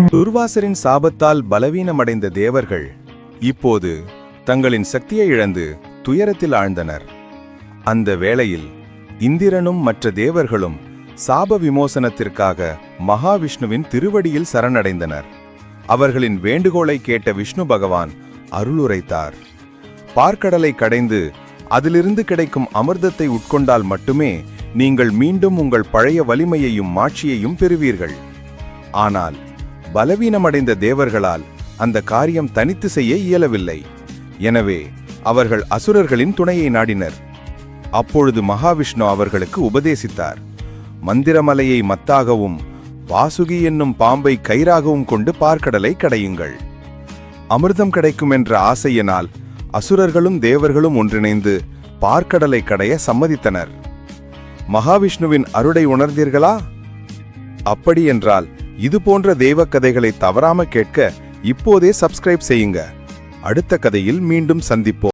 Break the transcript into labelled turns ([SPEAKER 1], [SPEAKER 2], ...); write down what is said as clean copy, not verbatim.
[SPEAKER 1] துர்வாசரின் சாபத்தால் பலவீனமடைந்த தேவர்கள் இப்போது தங்களின் சக்தியை இழந்து துயரத்தில் ஆழ்ந்தனர். அந்த வேளையில் இந்திரனும் மற்ற தேவர்களும் சாப விமோசனத்திற்காக மகாவிஷ்ணுவின் திருவடியில் சரணடைந்தனர். அவர்களின் வேண்டுகோளை கேட்ட விஷ்ணு பகவான் அருளுரைத்தார். பார்க்கடலை கடைந்து அதிலிருந்து கிடைக்கும் அமிர்தத்தை உட்கொண்டால் மட்டுமே நீங்கள் மீண்டும் உங்கள் பழைய வலிமையையும் மாட்சியையும் பெறுவீர்கள். ஆனால் பலவீனமடைந்த தேவர்களால் அந்த காரியம் தனித்து செய்ய இயலவில்லை. எனவே அவர்கள் அசுரர்களின் துணையை நாடினர். அப்பொழுது மகாவிஷ்ணு அவர்களுக்கு உபதேசித்தார். மந்திரமலையை மத்தாகவும் வாசுகி என்னும் பாம்பை கயிறாகவும் கொண்டு பார்க்கடலை கடையுங்கள். அமிர்தம் கிடைக்கும் என்ற ஆசையினால் அசுரர்களும் தேவர்களும் ஒன்றிணைந்து பார்க்கடலை கடைய சம்மதித்தனர். மகாவிஷ்ணுவின் அருளை உணர்ந்தீர்களா? அப்படியென்றால் இது போன்ற தெய்வ கதைகளை தவறாம கேட்க இப்போதே சப்ஸ்கிரைப் செய்யுங்க. அடுத்த கதையில் மீண்டும் சந்திப்போம்.